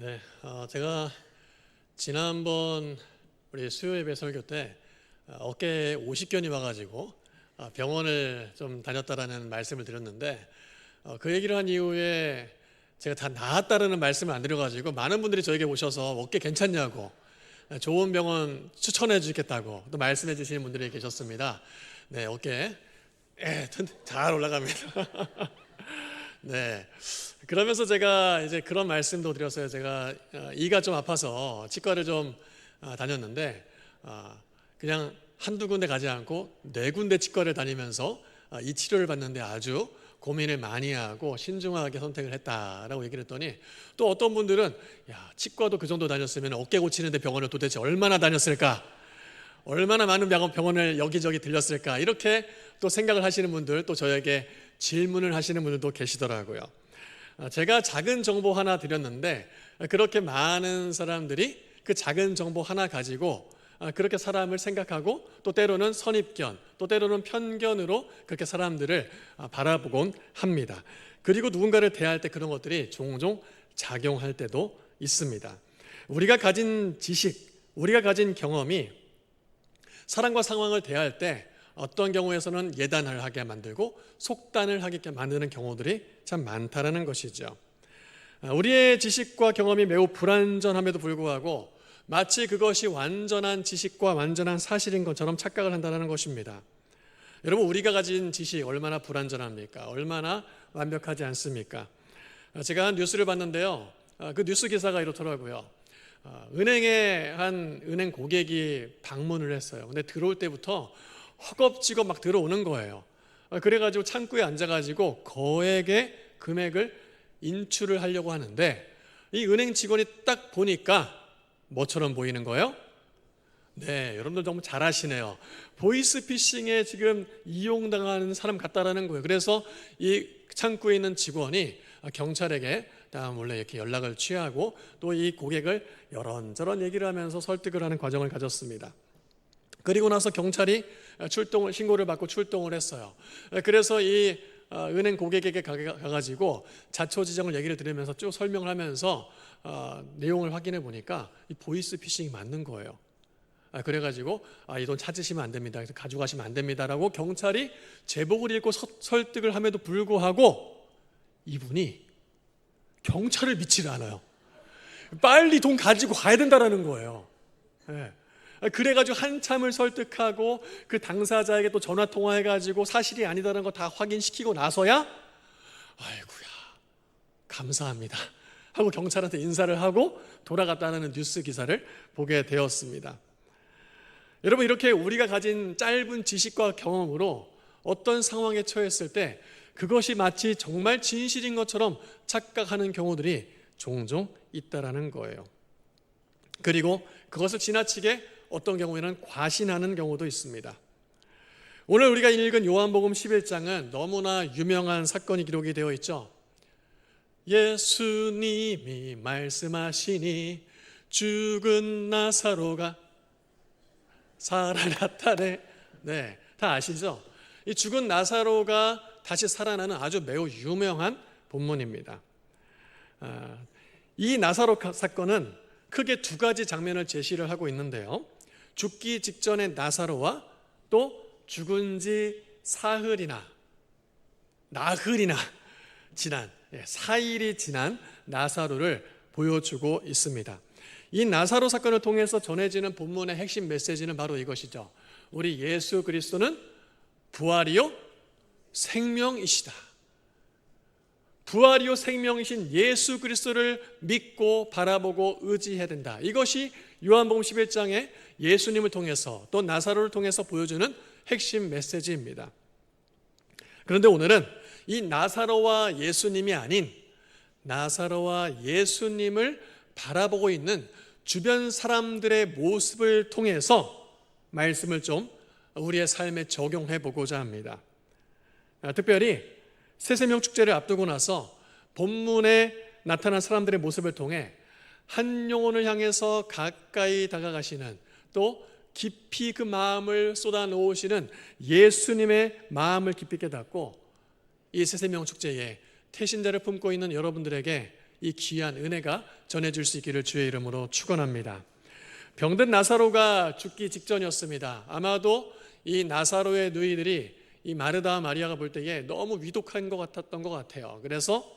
네, 제가 지난번 우리 수요 예배 설교 때 어깨에 오십견이 와가지고 병원을 좀 다녔다라는 말씀을 드렸는데 그 얘기를 한 이후에 제가 다 나았다라는 말씀을 안 드려가지고 많은 분들이 저에게 오셔서 어깨 괜찮냐고 좋은 병원 추천해 주겠다고 또 말씀해 주시는 분들이 계셨습니다. 네, 어깨 잘 올라갑니다. 네. 그러면서 제가 이제 그런 말씀도 드렸어요. 제가 이가 좀 아파서 치과를 좀 다녔는데 그냥 한두 군데 가지 않고 네 군데 치과를 다니면서 이 치료를 받는데 아주 고민을 많이 하고 신중하게 선택을 했다라고 얘기를 했더니 또 어떤 분들은 야, 치과도 그 정도 다녔으면 어깨 고치는데 병원을 도대체 얼마나 다녔을까? 얼마나 많은 병원을 여기저기 들렸을까? 이렇게 또 생각을 하시는 분들, 또 저에게 질문을 하시는 분들도 계시더라고요. 제가 작은 정보 하나 드렸는데 그렇게 많은 사람들이 그 작은 정보 하나 가지고 그렇게 사람을 생각하고 또 때로는 선입견, 또 때로는 편견으로 그렇게 사람들을 바라보곤 합니다. 그리고 누군가를 대할 때 그런 것들이 종종 작용할 때도 있습니다. 우리가 가진 지식, 우리가 가진 경험이 사람과 상황을 대할 때 어떤 경우에서는 예단을 하게 만들고 속단을 하게 만드는 경우들이 참 많다라는 것이죠. 우리의 지식과 경험이 매우 불완전함에도 불구하고 마치 그것이 완전한 지식과 완전한 사실인 것처럼 착각을 한다는 것입니다. 여러분, 우리가 가진 지식 얼마나 불완전합니까? 얼마나 완벽하지 않습니까? 제가 한 뉴스를 봤는데요. 그 뉴스 기사가 이렇더라고요. 은행에 한 은행 고객이 방문을 했어요. 근데 들어올 때부터 허겁지겁 막 들어오는 거예요. 그래가지고 창구에 앉아가지고 거액의 금액을 인출을 하려고 하는데 이 은행 직원이 딱 보니까 뭐처럼 보이는 거예요? 네, 여러분들 정말 잘 아시네요. 보이스피싱에 지금 이용당하는 사람 같다라는 거예요. 그래서 이 창구에 있는 직원이 경찰에게 몰래 이렇게 연락을 취하고 또 이 고객을 이런저런 얘기를 하면서 설득을 하는 과정을 가졌습니다. 그리고 나서 경찰이 신고를 받고 출동을 했어요. 그래서 이 은행 고객에게 가가지고 자초지종을 얘기를 들으면서 쭉 설명을 하면서 내용을 확인해 보니까 이 보이스피싱이 맞는 거예요. 그래가지고 이 돈 찾으시면 안 됩니다. 그래서 가져가시면 안 됩니다라고 경찰이 제복을 입고 설득을 함에도 불구하고 이분이 경찰을 믿지를 않아요. 빨리 돈 가지고 가야 된다라는 거예요. 네. 그래가지고 한참을 설득하고 그 당사자에게 또 전화 통화해가지고 사실이 아니다라는 거 다 확인시키고 나서야 아이고야 감사합니다 하고 경찰한테 인사를 하고 돌아갔다는 뉴스 기사를 보게 되었습니다. 여러분, 이렇게 우리가 가진 짧은 지식과 경험으로 어떤 상황에 처했을 때 그것이 마치 정말 진실인 것처럼 착각하는 경우들이 종종 있다라는 거예요. 그리고 그것을 지나치게 어떤 경우에는 과신하는 경우도 있습니다. 오늘 우리가 읽은 요한복음 11장은 너무나 유명한 사건이 기록이 되어 있죠. 예수님이 말씀하시니 죽은 나사로가 살아났다네. 네, 다 아시죠? 이 죽은 나사로가 다시 살아나는 아주 매우 유명한 본문입니다. 이 나사로 사건은 크게 두 가지 장면을 제시를 하고 있는데요. 죽기 직전의 나사로와 또 죽은 지 나흘이나 지난 4일이 지난 나사로를 보여주고 있습니다. 이 나사로 사건을 통해서 전해지는 본문의 핵심 메시지는 바로 이것이죠. 우리 예수 그리스도는 부활이요 생명이시다. 부활이요 생명이신 예수 그리스도를 믿고 바라보고 의지해야 된다. 이것이 요한복음 11장에 예수님을 통해서 또 나사로를 통해서 보여주는 핵심 메시지입니다. 그런데 오늘은 이 나사로와 예수님이 아닌 나사로와 예수님을 바라보고 있는 주변 사람들의 모습을 통해서 말씀을 좀 우리의 삶에 적용해 보고자 합니다. 특별히 새세명 축제를 앞두고 나서 본문에 나타난 사람들의 모습을 통해 한 영혼을 향해서 가까이 다가가시는 또 깊이 그 마음을 쏟아놓으시는 예수님의 마음을 깊이 깨닫고 이 새세명 축제에 태신자를 품고 있는 여러분들에게 이 귀한 은혜가 전해질 수 있기를 주의 이름으로 축원합니다. 병든 나사로가 죽기 직전이었습니다. 아마도 이 나사로의 누이들이 이 마르다와 마리아가 볼 때에 너무 위독한 것 같았던 것 같아요. 그래서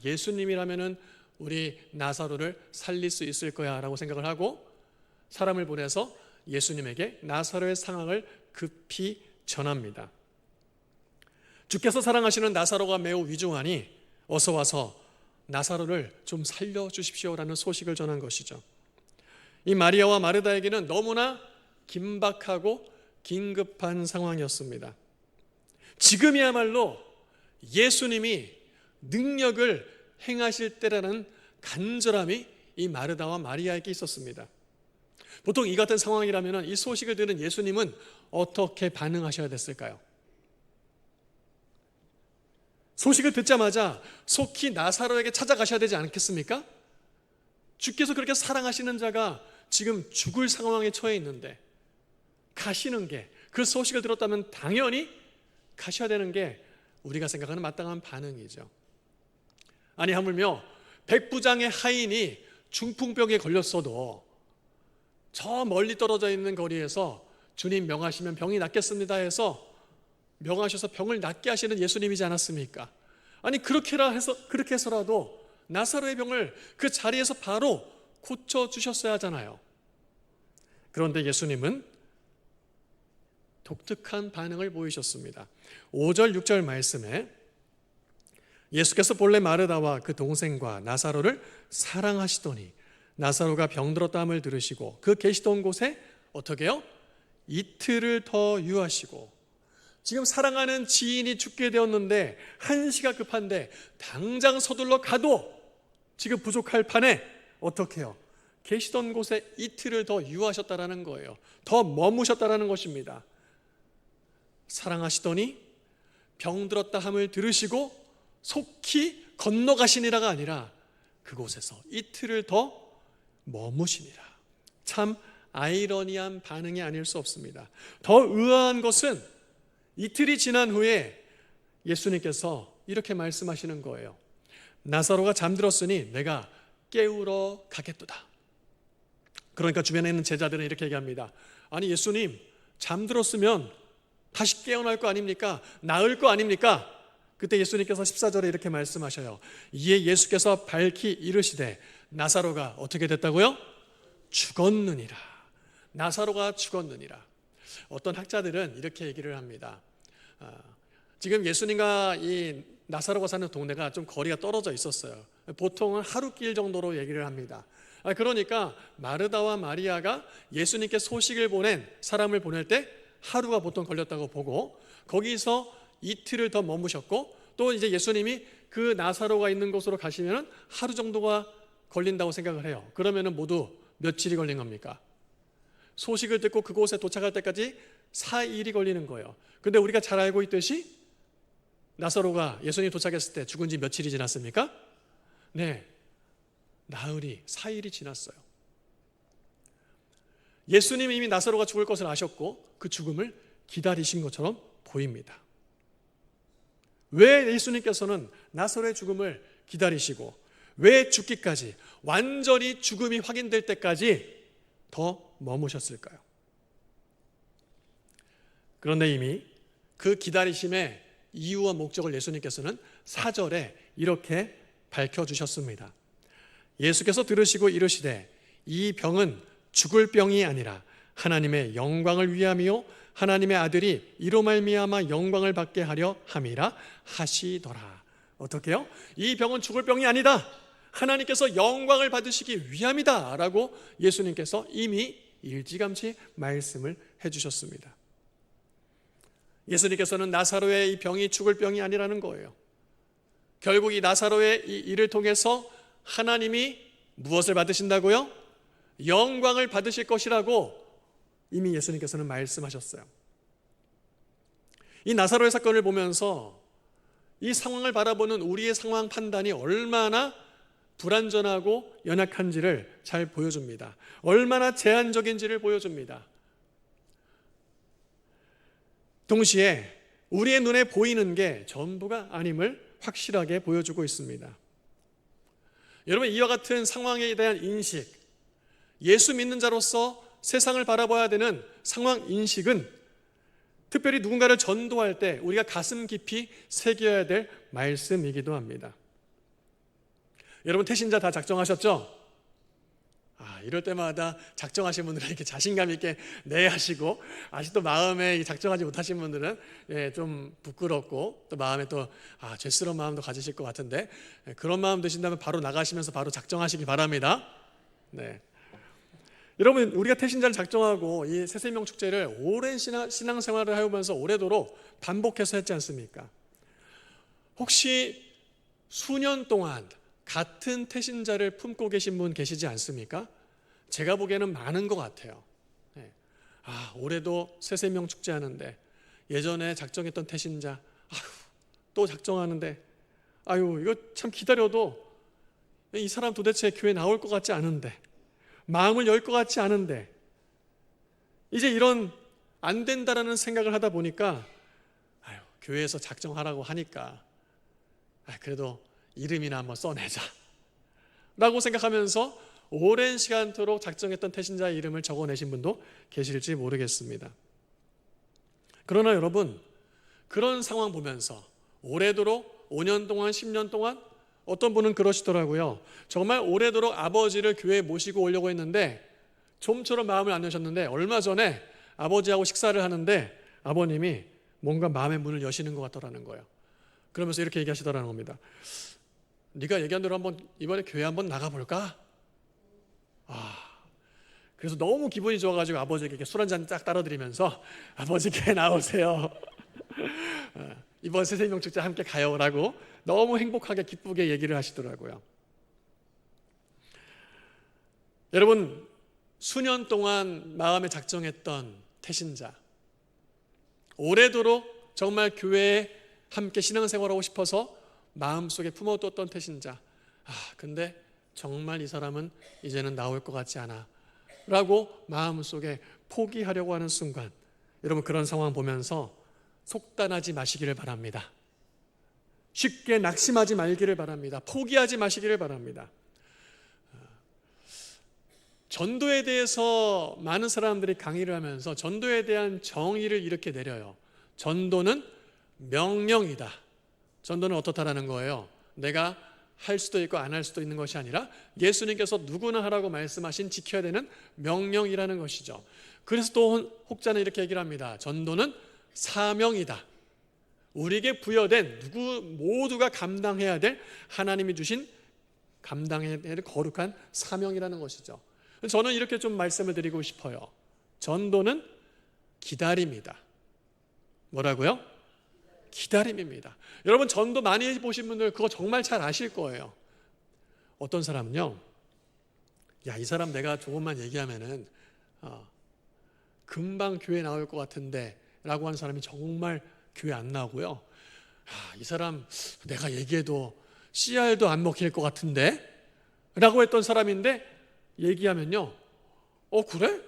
예수님이라면은 우리 나사로를 살릴 수 있을 거야 라고 생각을 하고 사람을 보내서 예수님에게 나사로의 상황을 급히 전합니다. 주께서 사랑하시는 나사로가 매우 위중하니 어서 와서 나사로를 좀 살려주십시오라는 소식을 전한 것이죠. 이 마리아와 마르다에게는 너무나 긴박하고 긴급한 상황이었습니다. 지금이야말로 예수님이 능력을 행하실 때라는 간절함이 이 마르다와 마리아에게 있었습니다. 보통 이 같은 상황이라면 이 소식을 들은 예수님은 어떻게 반응하셔야 됐을까요? 소식을 듣자마자 속히 나사로에게 찾아가셔야 되지 않겠습니까? 주께서 그렇게 사랑하시는 자가 지금 죽을 상황에 처해 있는데 가시는 게, 그 소식을 들었다면 당연히 가셔야 되는 게 우리가 생각하는 마땅한 반응이죠. 아니 하물며 백부장의 하인이 중풍병에 걸렸어도 저 멀리 떨어져 있는 거리에서 주님 명하시면 병이 낫겠습니다 해서 명하셔서 병을 낫게 하시는 예수님이지 않았습니까? 아니 그렇게 해서라도 나사로의 병을 그 자리에서 바로 고쳐주셨어야 하잖아요. 그런데 예수님은 독특한 반응을 보이셨습니다. 5절 6절 말씀에 예수께서 본래 마르다와 그 동생과 나사로를 사랑하시더니 나사로가 병들었다함을 들으시고 그 계시던 곳에 어떻게 해요? 이틀을 더 유하시고, 지금 사랑하는 지인이 죽게 되었는데 한시가 급한데 당장 서둘러 가도 지금 부족할 판에 어떻게 해요? 계시던 곳에 이틀을 더 유하셨다라는 거예요. 더 머무셨다라는 것입니다. 사랑하시더니 병들었다 함을 들으시고 속히 건너가시니라가 아니라 그곳에서 이틀을 더 머무시니라. 참 아이러니한 반응이 아닐 수 없습니다. 더 의아한 것은 이틀이 지난 후에 예수님께서 이렇게 말씀하시는 거예요. 나사로가 잠들었으니 내가 깨우러 가겠도다. 그러니까 주변에 있는 제자들은 이렇게 얘기합니다. 아니 예수님, 잠들었으면 다시 깨어날 거 아닙니까? 나을 거 아닙니까? 그때 예수님께서 14절에 이렇게 말씀하셔요. 이에 예수께서 밝히 이르시되 나사로가 어떻게 됐다고요? 죽었느니라. 나사로가 죽었느니라. 어떤 학자들은 이렇게 얘기를 합니다. 지금 예수님과 이 나사로가 사는 동네가 좀 거리가 떨어져 있었어요. 보통은 하루길 정도로 얘기를 합니다. 그러니까 마르다와 마리아가 예수님께 소식을 보낸 사람을 보낼 때 하루가 보통 걸렸다고 보고, 거기서 이틀을 더 머무셨고, 또 이제 예수님이 그 나사로가 있는 곳으로 가시면 하루 정도가 걸린다고 생각을 해요. 그러면 모두 며칠이 걸린 겁니까? 소식을 듣고 그곳에 도착할 때까지 4일이 걸리는 거예요. 근데 우리가 잘 알고 있듯이 나사로가 예수님 도착했을 때 죽은 지 며칠이 지났습니까? 네, 나흘이 4일이 지났어요. 예수님이 이미 나사로가 죽을 것을 아셨고 그 죽음을 기다리신 것처럼 보입니다. 왜 예수님께서는 나사로의 죽음을 기다리시고 왜 죽기까지, 완전히 죽음이 확인될 때까지 더 머무셨을까요? 그런데 이미 그 기다리심의 이유와 목적을 예수님께서는 4절에 이렇게 밝혀주셨습니다. 예수께서 들으시고 이르시되 이 병은 죽을 병이 아니라 하나님의 영광을 위함이요 하나님의 아들이 이로 말미암아 영광을 받게 하려 함이라 하시더라. 어떻게 해요? 이 병은 죽을 병이 아니다, 하나님께서 영광을 받으시기 위함이다 라고 예수님께서 이미 일찌감치 말씀을 해주셨습니다. 예수님께서는 나사로의 이 병이 죽을 병이 아니라는 거예요. 결국 이 나사로의 이 일을 통해서 하나님이 무엇을 받으신다고요? 영광을 받으실 것이라고 이미 예수님께서는 말씀하셨어요. 이 나사로의 사건을 보면서 이 상황을 바라보는 우리의 상황 판단이 얼마나 불완전하고 연약한지를 잘 보여줍니다. 얼마나 제한적인지를 보여줍니다. 동시에 우리의 눈에 보이는 게 전부가 아님을 확실하게 보여주고 있습니다. 여러분, 이와 같은 상황에 대한 인식, 예수 믿는 자로서 세상을 바라봐야 되는 상황 인식은 특별히 누군가를 전도할 때 우리가 가슴 깊이 새겨야 될 말씀이기도 합니다. 여러분, 태신자 다 작정하셨죠? 이럴 때마다 작정하신 분들은 이렇게 자신감 있게 네 하시고, 아직도 마음에 작정하지 못하신 분들은 좀 부끄럽고 또 마음에 또 죄스러운 마음도 가지실 것 같은데, 그런 마음 드신다면 바로 나가시면서 바로 작정하시기 바랍니다. 네. 여러분, 우리가 태신자를 작정하고 이 새생명 축제를 오랜 신앙생활을 하면서 오래도록 반복해서 했지 않습니까? 혹시 수년 동안 같은 태신자를 품고 계신 분 계시지 않습니까? 제가 보기에는 많은 것 같아요. 올해도 새생명 축제 하는데 예전에 작정했던 태신자 또 작정하는데 이거 참 기다려도 이 사람 도대체 교회 나올 것 같지 않은데, 마음을 열 것 같지 않은데, 이제 이런 안 된다라는 생각을 하다 보니까 교회에서 작정하라고 하니까 그래도 이름이나 한번 써내자 라고 생각하면서 오랜 시간토록 작정했던 태신자의 이름을 적어내신 분도 계실지 모르겠습니다. 그러나 여러분, 그런 상황 보면서 오래도록 5년 동안 10년 동안 어떤 분은 그러시더라고요. 정말 오래도록 아버지를 교회에 모시고 오려고 했는데 좀처럼 마음을 안 여셨는데 얼마 전에 아버지하고 식사를 하는데 아버님이 뭔가 마음의 문을 여시는 것 같더라는 거예요. 그러면서 이렇게 얘기하시더라는 겁니다. 네가 얘기한 대로 한번 이번에 교회 한번 나가볼까? 그래서 너무 기분이 좋아가지고 아버지에게 술 한잔 딱 따라드리면서 아버지 교회 나오세요. 이번 새생명 축제 함께 가요라고 너무 행복하게 기쁘게 얘기를 하시더라고요. 여러분, 수년 동안 마음에 작정했던 태신자, 오래도록 정말 교회에 함께 신앙생활하고 싶어서 마음속에 품어뒀던 태신자, 근데 정말 이 사람은 이제는 나올 것 같지 않아 라고 마음속에 포기하려고 하는 순간, 여러분, 그런 상황 보면서 속단하지 마시기를 바랍니다. 쉽게 낙심하지 말기를 바랍니다. 포기하지 마시기를 바랍니다. 전도에 대해서 많은 사람들이 강의를 하면서 전도에 대한 정의를 이렇게 내려요. 전도는 명령이다. 전도는 어떻다라는 거예요? 내가 할 수도 있고 안 할 수도 있는 것이 아니라 예수님께서 누구나 하라고 말씀하신 지켜야 되는 명령이라는 것이죠. 그래서 또 혹자는 이렇게 얘기를 합니다. 전도는 사명이다. 우리에게 부여된 모두가 감당해야 될, 하나님이 주신 감당해야 될 거룩한 사명이라는 것이죠. 저는 이렇게 좀 말씀을 드리고 싶어요. 전도는 기다림이다. 뭐라고요? 기다림입니다. 여러분, 전도 많이 해보신 분들 그거 정말 잘 아실 거예요. 어떤 사람은요, 이 사람 내가 조금만 얘기하면은 금방 교회 나올 것 같은데 라고 하는 사람이 정말 교회 안 나오고요. 이 사람 내가 얘기해도 CR도 안 먹힐 것 같은데 라고 했던 사람인데 얘기하면요, 그래?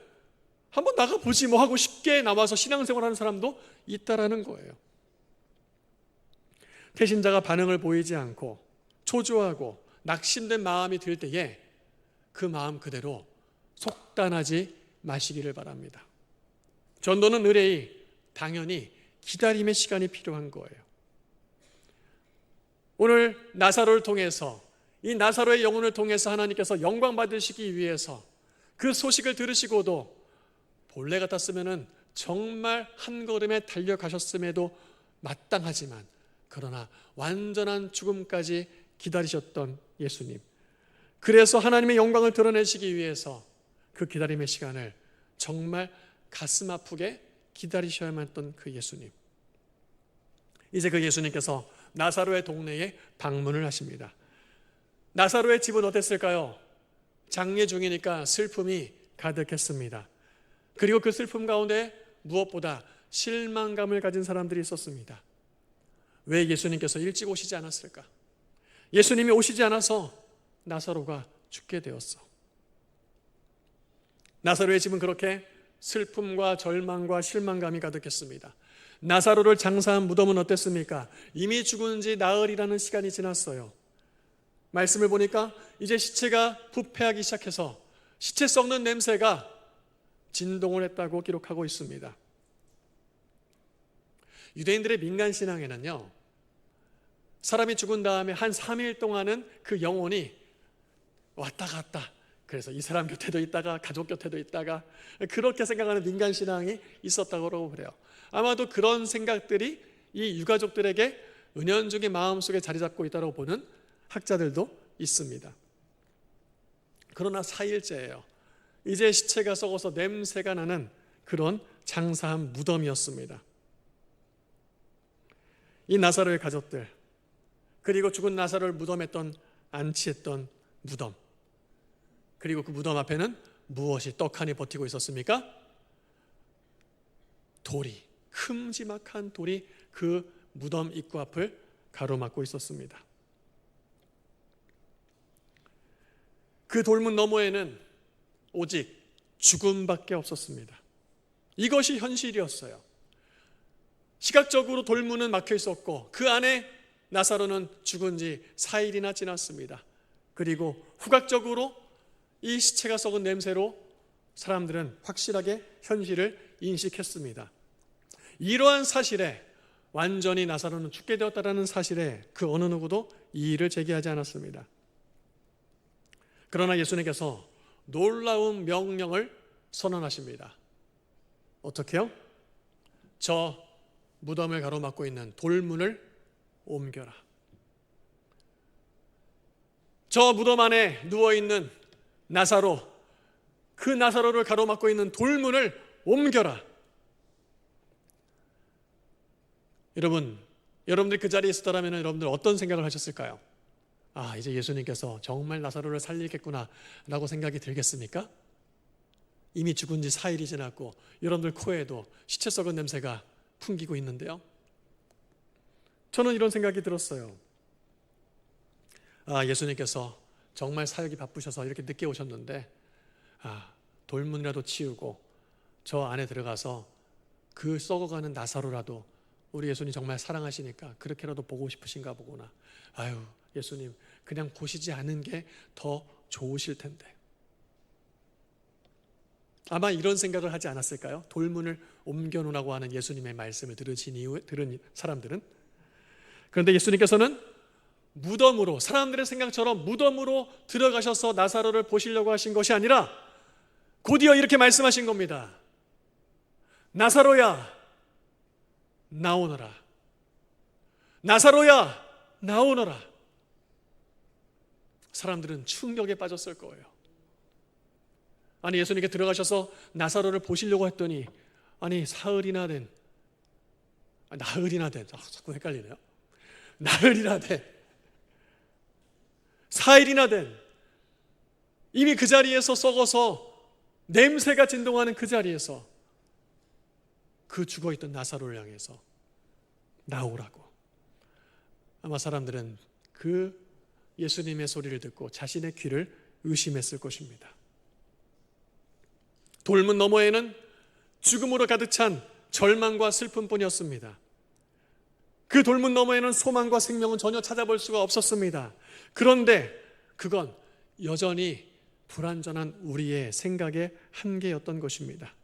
한번 나가보지 뭐 하고 쉽게 나와서 신앙생활하는 사람도 있다라는 거예요. 태신자가 반응을 보이지 않고 초조하고 낙심된 마음이 들 때에 그 마음 그대로 속단하지 마시기를 바랍니다. 전도는 의뢰이 당연히 기다림의 시간이 필요한 거예요. 오늘 나사로를 통해서, 이 나사로의 영혼을 통해서 하나님께서 영광 받으시기 위해서 그 소식을 들으시고도 본래 같았으면 정말 한 걸음에 달려가셨음에도 마땅하지만, 그러나 완전한 죽음까지 기다리셨던 예수님, 그래서 하나님의 영광을 드러내시기 위해서 그 기다림의 시간을 정말 가슴 아프게 기다리셔야만 했던 그 예수님, 이제 그 예수님께서 나사로의 동네에 방문을 하십니다. 나사로의 집은 어땠을까요? 장례 중이니까 슬픔이 가득했습니다. 그리고 그 슬픔 가운데 무엇보다 실망감을 가진 사람들이 있었습니다. 왜 예수님께서 일찍 오시지 않았을까? 예수님이 오시지 않아서 나사로가 죽게 되었어. 나사로의 집은 그렇게 슬픔과 절망과 실망감이 가득했습니다. 나사로를 장사한 무덤은 어땠습니까? 이미 죽은 지 나흘이라는 시간이 지났어요. 말씀을 보니까 이제 시체가 부패하기 시작해서 시체 썩는 냄새가 진동을 했다고 기록하고 있습니다. 유대인들의 민간신앙에는요, 사람이 죽은 다음에 한 3일 동안은 그 영혼이 왔다 갔다, 그래서 이 사람 곁에도 있다가 가족 곁에도 있다가 그렇게 생각하는 민간신앙이 있었다고 그래요. 아마도 그런 생각들이 이 유가족들에게 은연중에 마음속에 자리 잡고 있다고 보는 학자들도 있습니다. 그러나 4일째예요. 이제 시체가 썩어서 냄새가 나는 그런 장사한 무덤이었습니다. 이 나사로의 가족들, 그리고 죽은 나사로를 무덤했던, 안치했던 무덤, 그리고 그 무덤 앞에는 무엇이 떡하니 버티고 있었습니까? 돌이, 큼지막한 돌이 그 무덤 입구 앞을 가로막고 있었습니다. 그 돌문 너머에는 오직 죽음밖에 없었습니다. 이것이 현실이었어요. 시각적으로 돌문은 막혀 있었고 그 안에 나사로는 죽은 지 4일이나 지났습니다. 그리고 후각적으로 이 시체가 썩은 냄새로 사람들은 확실하게 현실을 인식했습니다. 이러한 사실에, 완전히 나사로는 죽게 되었다는 사실에 그 어느 누구도 이의를 제기하지 않았습니다. 그러나 예수님께서 놀라운 명령을 선언하십니다. 어떻게요? 저 무덤을 가로막고 있는 돌문을 옮겨라. 저 무덤 안에 누워있는 나사로, 그 나사로를 가로막고 있는 돌문을 옮겨라. 여러분들이 그 자리에 있었다면 여러분들 어떤 생각을 하셨을까요? 아, 이제 예수님께서 정말 나사로를 살리겠구나 라고 생각이 들겠습니까? 이미 죽은 지 4일이 지났고 여러분들 코에도 시체 썩은 냄새가 풍기고 있는데요. 저는 이런 생각이 들었어요. 아, 예수님께서 정말 사역이 바쁘셔서 이렇게 늦게 오셨는데, 돌문이라도 치우고 저 안에 들어가서 그 썩어가는 나사로라도 우리 예수님 정말 사랑하시니까 그렇게라도 보고 싶으신가 보구나. 아유, 예수님 그냥 보시지 않은 게 더 좋으실 텐데. 아마 이런 생각을 하지 않았을까요? 돌문을 옮겨놓으라고 하는 예수님의 말씀을 들은 사람들은. 그런데 예수님께서는 무덤으로, 사람들의 생각처럼 무덤으로 들어가셔서 나사로를 보시려고 하신 것이 아니라 곧이어 이렇게 말씀하신 겁니다. 나사로야, 나오너라. 나사로야, 나오너라. 사람들은 충격에 빠졌을 거예요. 아니, 예수님께 들어가셔서 나사로를 보시려고 했더니, 아니, 나흘이나 된, 자꾸 헷갈리네요. 나흘이나 된, 4일이나 된, 이미 그 자리에서 썩어서 냄새가 진동하는 그 자리에서 그 죽어있던 나사로를 향해서 나오라고. 아마 사람들은 그 예수님의 소리를 듣고 자신의 귀를 의심했을 것입니다. 돌문 너머에는 죽음으로 가득 찬 절망과 슬픔뿐이었습니다. 그 돌문 너머에는 소망과 생명은 전혀 찾아볼 수가 없었습니다. 그런데 그건 여전히 불완전한 우리의 생각의 한계였던 것입니다.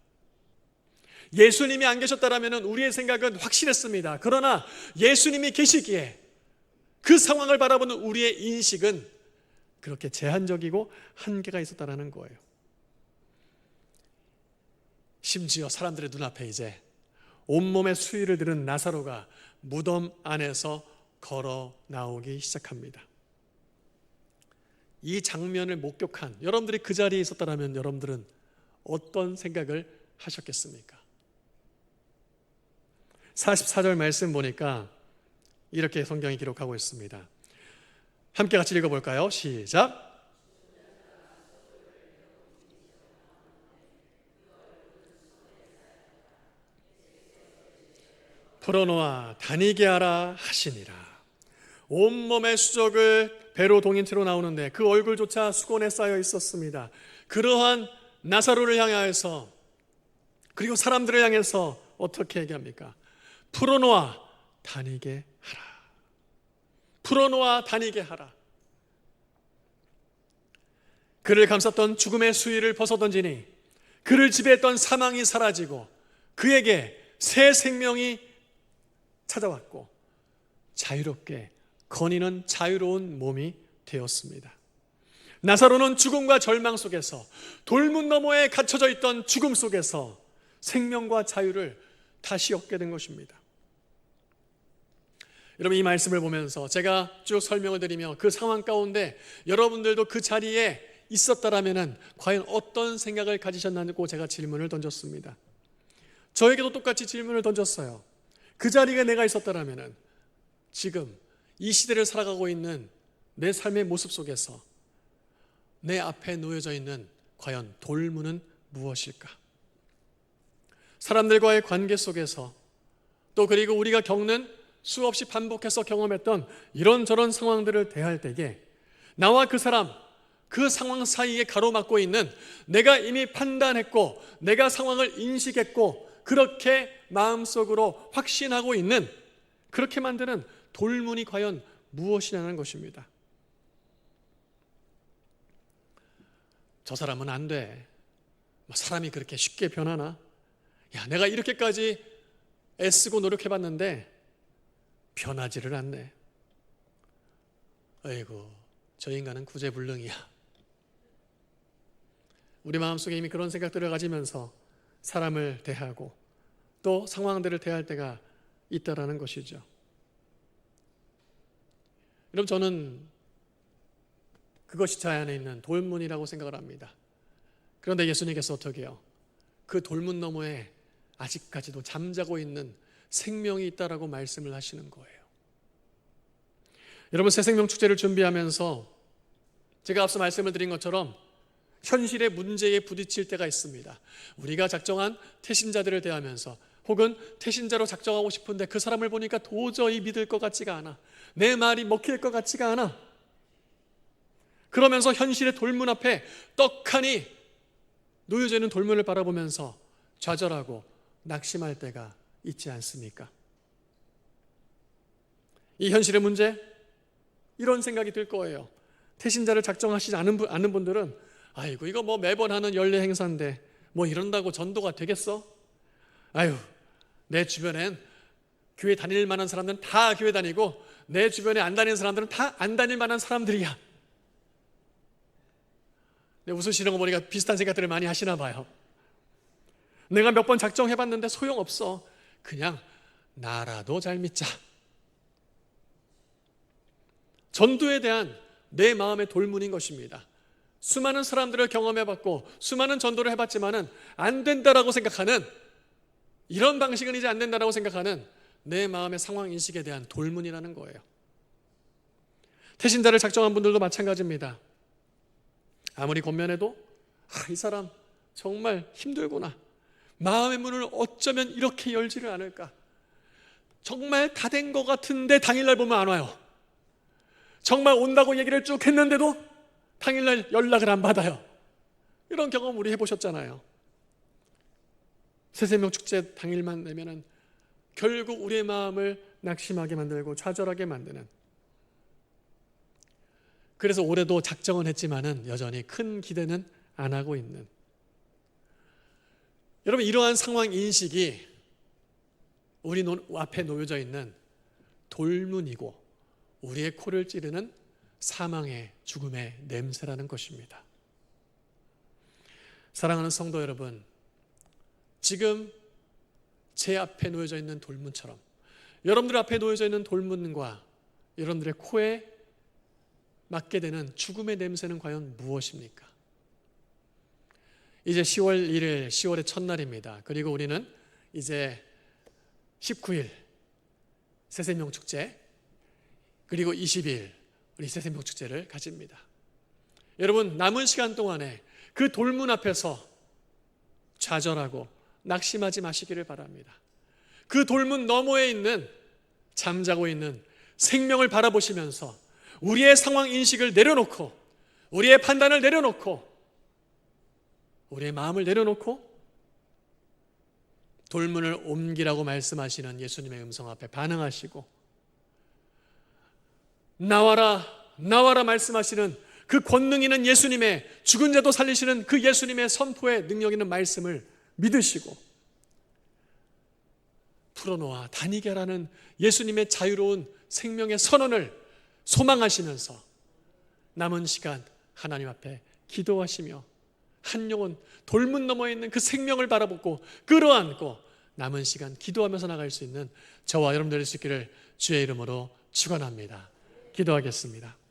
예수님이 안 계셨다면 우리의 생각은 확실했습니다. 그러나 예수님이 계시기에 그 상황을 바라보는 우리의 인식은 그렇게 제한적이고 한계가 있었다는 거예요. 심지어 사람들의 눈앞에 이제 온몸에 수의를 들은 나사로가 무덤 안에서 걸어 나오기 시작합니다. 이 장면을 목격한 여러분들이 그 자리에 있었다면 여러분들은 어떤 생각을 하셨겠습니까? 44절 말씀 보니까 이렇게 성경이 기록하고 있습니다. 함께 같이 읽어볼까요? 시작. 풀어놓아 다니게 하라 하시니라. 온몸의 수족을 배로 동인 채로 나오는데 그 얼굴조차 수건에 쌓여 있었습니다. 그러한 나사로를 향하여서, 그리고 사람들을 향해서 어떻게 얘기합니까? 풀어놓아 다니게 하라. 풀어놓아 다니게 하라. 그를 감쌌던 죽음의 수위를 벗어던지니 그를 지배했던 사망이 사라지고 그에게 새 생명이 찾아왔고 자유롭게 거니는 자유로운 몸이 되었습니다. 나사로는 죽음과 절망 속에서 돌문 너머에 갇혀져 있던 죽음 속에서 생명과 자유를 다시 얻게 된 것입니다. 여러분, 이 말씀을 보면서 제가 쭉 설명을 드리며 그 상황 가운데 여러분들도 그 자리에 있었다라면 과연 어떤 생각을 가지셨나고 제가 질문을 던졌습니다. 저에게도 똑같이 질문을 던졌어요. 그 자리에 내가 있었다라면 지금 이 시대를 살아가고 있는 내 삶의 모습 속에서 내 앞에 놓여져 있는 과연 돌문은 무엇일까? 사람들과의 관계 속에서 또 그리고 우리가 겪는 수없이 반복해서 경험했던 이런저런 상황들을 대할 때에 나와 그 사람, 그 상황 사이에 가로막고 있는 내가 이미 판단했고 내가 상황을 인식했고 그렇게 마음속으로 확신하고 있는 그렇게 만드는 돌문이 과연 무엇이냐는 것입니다. 저 사람은 안 돼. 사람이 그렇게 쉽게 변하나? 야, 내가 이렇게까지 애쓰고 노력해봤는데 변하지를 않네. 아이고, 저 인간은 구제불능이야. 우리 마음속에 이미 그런 생각들을 가지면서 사람을 대하고 또 상황들을 대할 때가 있다라는 것이죠. 여러분, 저는 그것이 제 안에 있는 돌문이라고 생각을 합니다. 그런데 예수님께서 어떻게 해요? 그 돌문 너머에 아직까지도 잠자고 있는 생명이 있다라고 말씀을 하시는 거예요. 여러분, 새생명 축제를 준비하면서 제가 앞서 말씀을 드린 것처럼 현실의 문제에 부딪힐 때가 있습니다. 우리가 작정한 태신자들을 대하면서 혹은 태신자로 작정하고 싶은데 그 사람을 보니까 도저히 믿을 것 같지가 않아. 내 말이 먹힐 것 같지가 않아. 그러면서 현실의 돌문 앞에 떡하니 놓여져 있는 돌문을 바라보면서 좌절하고 낙심할 때가 있지 않습니까? 이 현실의 문제, 이런 생각이 들 거예요. 태신자를 작정하시지 않은 분들은 아이고, 이거 뭐 매번 하는 연례 행사인데 뭐 이런다고 전도가 되겠어? 아유, 내 주변엔 교회 다닐 만한 사람들은 다 교회 다니고 내 주변에 안 다니는 사람들은 다 안 다닐 만한 사람들이야. 네, 웃으시는 거 보니까 비슷한 생각들을 많이 하시나 봐요. 내가 몇 번 작정해봤는데 소용없어. 그냥 나라도 잘 믿자. 전도에 대한 내 마음의 돌문인 것입니다. 수많은 사람들을 경험해봤고 수많은 전도를 해봤지만은 안 된다라고 생각하는, 이런 방식은 이제 안 된다라고 생각하는 내 마음의 상황 인식에 대한 돌문이라는 거예요. 태신자를 작정한 분들도 마찬가지입니다. 아무리 권면해도 이 사람 정말 힘들구나. 마음의 문을 어쩌면 이렇게 열지를 않을까. 정말 다 된 것 같은데 당일날 보면 안 와요. 정말 온다고 얘기를 쭉 했는데도 당일날 연락을 안 받아요. 이런 경험 우리 해보셨잖아요. 새생명 축제 당일만 되면은 결국 우리의 마음을 낙심하게 만들고 좌절하게 만드는, 그래서 올해도 작정은 했지만은 여전히 큰 기대는 안 하고 있는, 여러분, 이러한 상황 인식이 우리 앞에 놓여져 있는 돌문이고 우리의 코를 찌르는 사망의 죽음의 냄새라는 것입니다. 사랑하는 성도 여러분, 지금 제 앞에 놓여져 있는 돌문처럼 여러분들 앞에 놓여져 있는 돌문과 여러분들의 코에 맡게 되는 죽음의 냄새는 과연 무엇입니까? 이제 10월 1일, 10월의 첫날입니다. 그리고 우리는 이제 19일 새생명 축제, 그리고 20일 우리 새생명 축제를 가집니다. 여러분, 남은 시간 동안에 그 돌문 앞에서 좌절하고 낙심하지 마시기를 바랍니다. 그 돌문 너머에 있는, 잠자고 있는 생명을 바라보시면서 우리의 상황 인식을 내려놓고 우리의 판단을 내려놓고 우리의 마음을 내려놓고 돌문을 옮기라고 말씀하시는 예수님의 음성 앞에 반응하시고 나와라 나와라 말씀하시는 그 권능 있는 예수님의, 죽은 자도 살리시는 그 예수님의 선포의 능력 있는 말씀을 믿으시고 풀어놓아 다니게 하라는 예수님의 자유로운 생명의 선언을 소망하시면서 남은 시간 하나님 앞에 기도하시며 한 영혼 돌문 너머에 있는 그 생명을 바라보고 끌어안고 남은 시간 기도하면서 나갈 수 있는 저와 여러분들 될 수 있기를 주의 이름으로 축원합니다. 기도하겠습니다.